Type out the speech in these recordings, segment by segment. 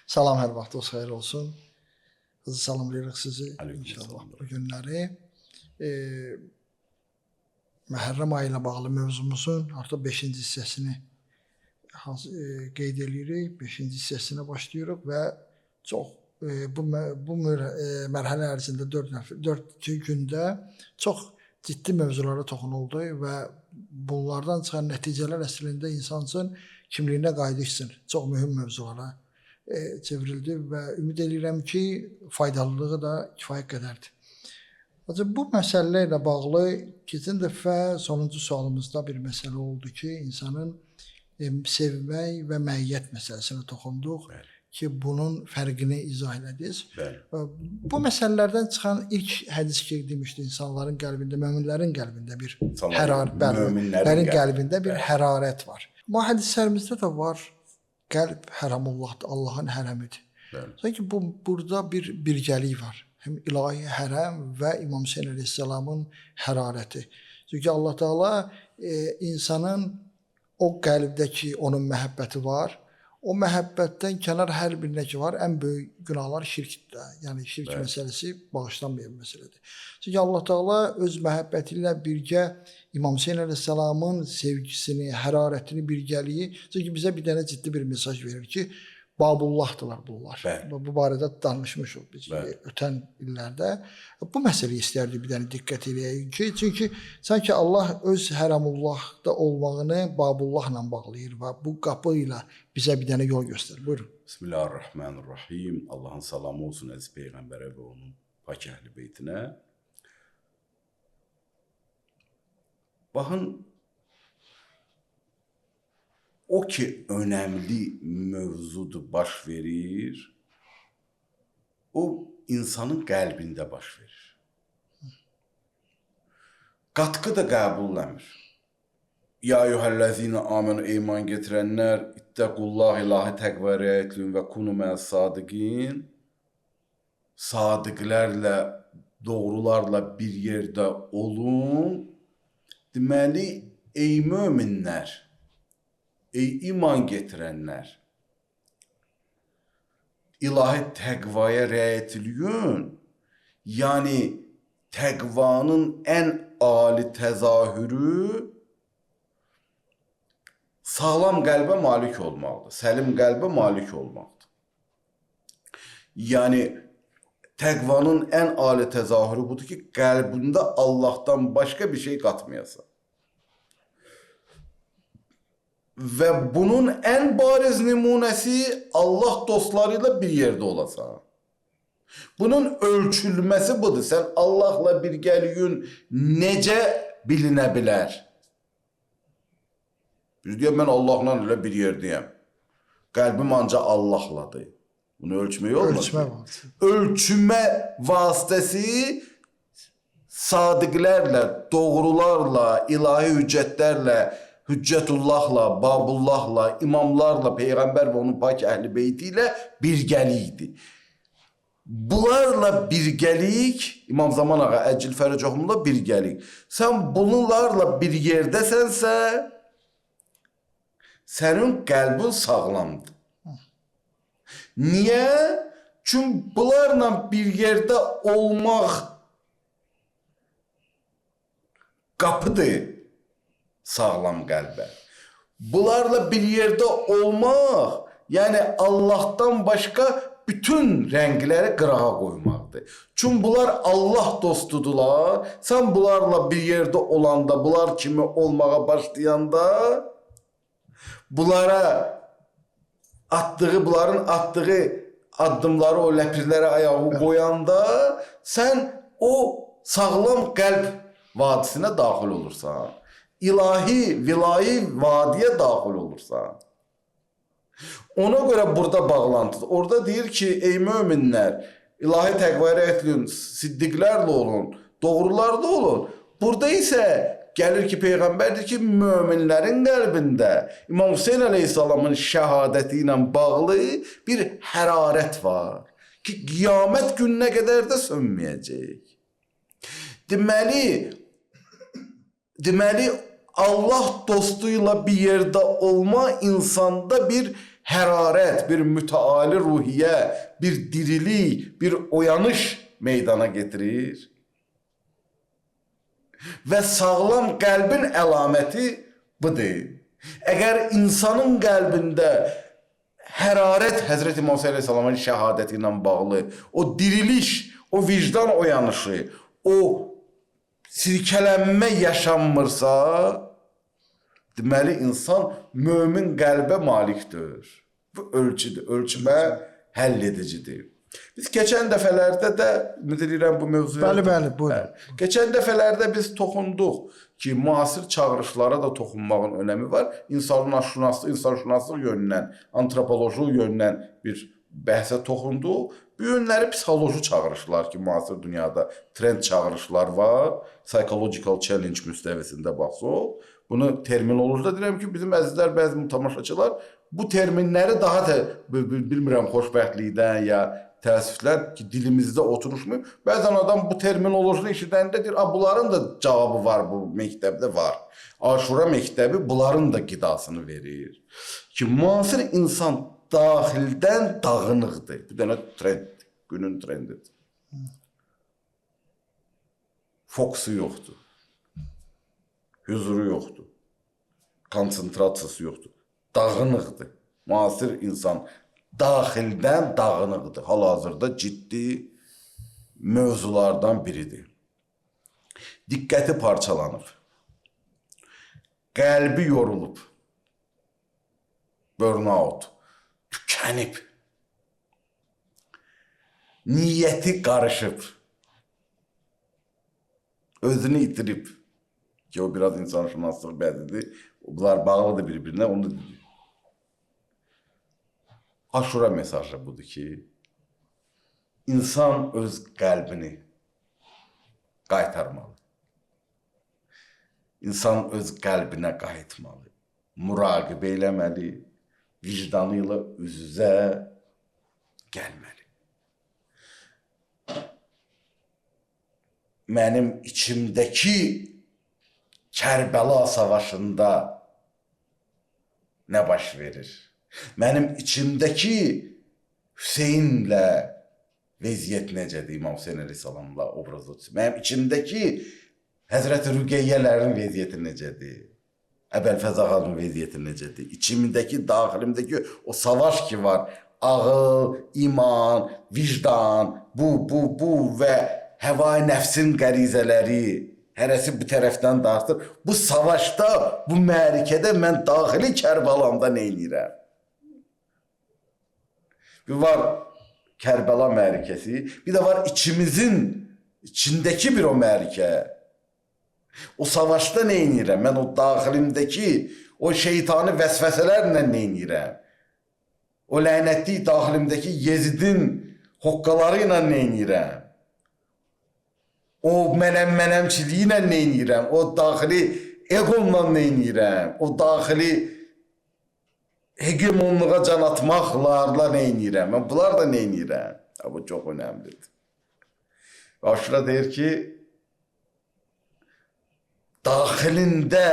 Salam, hər vaxtınız xeyir olsun. Salamlayırıq sizi inşallah bu günləri. Məhərrəm ayı ilə bağlı mövzumuzun artıq 5-ci hissəsini qeyd edirik. 5-ci hissəsinə başlayırıq və çox bu mərhələ ərzində 4 gündə çox ciddi mövzulara toxunuldu və bunlardan çıxan nəticələr əslində insan üçün kimliyinə qayıdış üçün çox mühüm mövzulara çevrildi və ümid edirəm ki, faydalılığı da kifayət qədərdir. Ancaq bu məsələ ilə bağlı keçən dəfə sonuncu sualımızda bir məsələ oldu ki, insanın sevmək və məiyyət məsələsinə toxunduq ki, bunun fərqini izah elədiniz. Bu məsələlərdən çıxan ilk hədis ki, demişdi, insanların qəlbində, möminlərin qəlbində bir hərarət var. Bu hədislərimizdə də var. Qəlb hərəmullahdır, Allahın hərəmidir. Sanki burada bir birgəlik var. Həm ilahi hərəm və İmam Hüseyin əleyhissalamın hərarəti. Çünki Allah Teala insanın o qəlbdəki onun məhəbbəti var. O məhəbbətdən kənar hər birinə ki var, ən böyük günahlar şirkdir. Yəni şirk məsələsi bağışlanmayan məsələdir. Çünki Allah Teala öz məhəbbəti ilə birgə İmam Hüseyin əleyhissalamın sevgisini, hərarətini, birgəliyi, çünki bizə bir dənə ciddi bir mesaj verir ki, Babullahdılar bunlar. Bu barədə danışmışıq biz ötən illərdə. Bu məsələyə istərdik bir dənə diqqət edəyik ki, çünki sanki Allah öz hərəmullahda olmağını Babullahla bağlayır və bu qapı ilə bizə bir dənə yol göstərir. Buyurun. Bismillahirrahmanirrahim. Allahın salamı olsun əziz Peyğəmbərə və onun pak əhli beytinə. Baxın, o ki önemli mövzudur, baş verir, o insanın qəlbində baş verir. Qatqı da qəbulləmir. Ya eyyuhəl-ləzina amenu iman getirənlər, ittəqullah ilahi təqvə rəyətlün və kunu məs-sadiqin. Sadiqlərlə, doğrularla bir yerdə olun. Deməli, ey möminlər, ey iman getirənlər, ilahi təqvaya rəayət eləyin. Yəni təqvanın ən ali təzahürü sağlam qəlbə malik olmaqdır, səlim qəlbə malik olmaqdır. Yəni təqvanın ən ali təzahürü budur ki, qəlbində Allahdan başqa bir şey qatmayasan. Və bunun ən bariz nümunəsi Allah dostlarıyla bir yerdə olasan. Bunun ölçülməsi budur. Sən Allahla birgəliyin necə bilinə bilər? Bir deyəm, mən Allahla elə bir yerdəyəm. Qəlbim ancaq Allahladır. Bunu ölçmək olmaz. Ölçmə vasitəsi sadiqlərlə, doğrularla, ilahi hüccətlərlə, Hüccətullahla, Babullahla, imamlarla, Peyğəmbər və onun pak əhli beyti ilə birgəlikdir. Bunlarla birgəlik, İmam Zaman Ağa, Əcil Fərəcoğlu'nda birgəlik. Sən bunlarla bir yerdəsənsə, sənin qəlbin sağlamdır. Niyə? Çünki bunlarla bir yerdə olmaq qapıdır sağlam qəlbə. Bunlarla bir yerdə olmaq, yəni Allahdan başqa bütün rəngləri qırağa qoymaqdır. Çünki bunlar Allah dostudular. Sən bunlarla bir yerdə olanda, bunlar kimi olmağa başlayanda, bunların atdığı addımları, o ləpirlərə ayağı qoyanda, sən o sağlam qəlb vadisinə daxil olursan. İlahi, vilayi vadiyə daxil olursan. Ona görə burada bağlantıdır. Orada deyir ki, ey möminlər, ilahi təqvə rəyətlün, siddiqlərlə olun, doğrularda olun. Burada isə gəlir ki, Peyğəmbərdir ki, möminlərin qəlbində İmam Hüseyin əleyhissalamın şəhadəti ilə bağlı bir hərarət var ki, qiyamət gününə qədər də sönməyəcək. Deməli, Allah dostuyla bir yerdə olma insanda bir hərarət, bir mütəali ruhiyyə, bir dirilik, bir oyanış meydana getirir. Və sağlam qəlbin əlaməti budur. Əgər insanın qəlbində hərarət Həzrəti İmam Hüseyin əleyhissalamın şəhadəti ilə bağlı, o diriliş, o vicdan oyanışı, o sirkələnmə yaşanmırsa, deməli insan mömin qəlbə malikdir. Bu ölçüdür, ölçmə həll edicidir. Biz keçən dəfələrdə də müdirəm bu mövzuya. Bəli, buyurun. Keçən dəfələrdə biz toxunduq ki, müasir çağırışlara da toxunmağın önəmi var. İnsanşünaslıq yönündən, antropoloji yönündən bir bəhsə toxunduq. Bu yönləri psixoloji çağırışlar ki, müasir dünyada trend çağırışlar var. Psychological challenge müstəvisində baxsaq. Bunu terminolojida deyirəm ki, bizim əzizlər, bəzi tamaşaçılar bu terminləri daha da bilmirəm xoşbəxtlikdən ya təəssüflər ki, dilimizdə oturuşmuyub. Bəzən adam bu terminolojini eşidəndə deyir, bunların da cavabı var bu məktəbdə var. Aşura məktəbi bunların da qidasını verir. Ki, müasir insan daxildən dağınıqdır. Bir dənə trend, günün trendidir. Fokusu yoxdur. Huzuru yoxdur. Konsentrasiyası yoxdur. Dağınıqdır. Müasir insan daxildən dağınıqdır. Hal-hazırda ciddi mövzulardan biridir. Diqqəti parçalanıb. Qəlbi yorulub. Burnout. Tükənib. Niyyəti qarışıb. Özünü itirib. Ki o biraz insanşünaslıq bəzidir. Bunlar bağlıdır bir-birinə. Onu da deyir. Aşura mesajı budur ki, insan öz qəlbini qaytarmalı. İnsan öz qəlbinə qayıtmalı. Muraqibə eləməli. Vicdanı ilə üz-üzə gəlməli. Mənim içimdəki Kərbəla savaşında nə baş verir? Mənim içimdəki Hüseynlə vəziyyət necədir? İmam Hüseyin əleyhissalamla obrazı. Mənim içimdəki Həzrəti Rüqeyyələrin vəziyyəti necədir? Əbəlfəzağanın vəziyyəti necədir? İçimdəki, daxilimdəki o savaş ki var, ağıl, iman, vicdan, bu və həva-i nəfsin qərizələri, hərəsi bu tərəfdən dartır. Bu savaşda, bu mərikədə mən daxili Kərbəlamda nə edirəm? Bir var Kərbəla mərikəsi, bir də var içindəki bir o mərikə. O savaşda nə edirəm? Mən o daxilimdəki o şeytani vəsvəsələrlə nə edirəm? O lənətli daxilimdəki Yezidin hoqqaları ilə nə edirəm? O mənəmçiliyi ilə nə edirəm? O daxili eqonla nə edirəm? O daxili hegemonluğa can atmaqlarla nə edirəm? Mən bunlar da nə edirəm? Bu çox önəmlidir. Aşura deyir ki, daxilində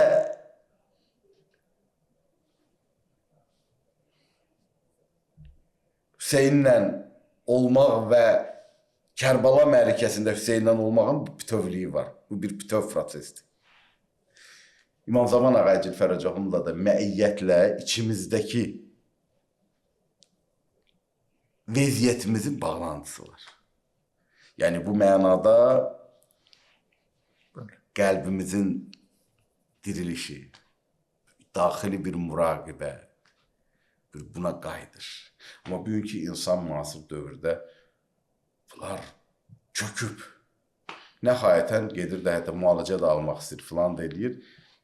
Hüseynlə olmaq və Kərbala mərikəsində Hüseynlə olmağın bütövlüyü var. Bu bir bütöv prosesdir. İmam Zaman Ağacil Fərəcahımla da məiyyətlə içimizdəki vəziyyətimizin bağlantısı var. Yəni bu mənada qəlbimizin dirilişi, daxili bir muraqibə, buna qayıdır. Amma bugünkü insan müasir dövrdə bunlar çöküb. Nəhayətən gedir də hətta müalicə də almaq istəyir, filan da eləyir.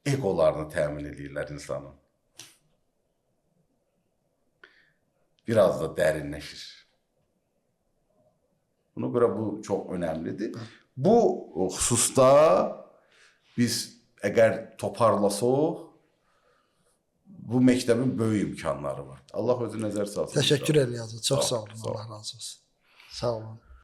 Egolarını təmin edirlər insanın. Biraz da dərinləşir. Buna görə bu çox önəmlidir. Bu xüsusda biz əgər toparlasaq, bu məktəbin böyük imkanları var. Allah özü nəzər salsın. Təşəkkür edirik. Çox sağ olun. Allah razı olsun. Sağ olun.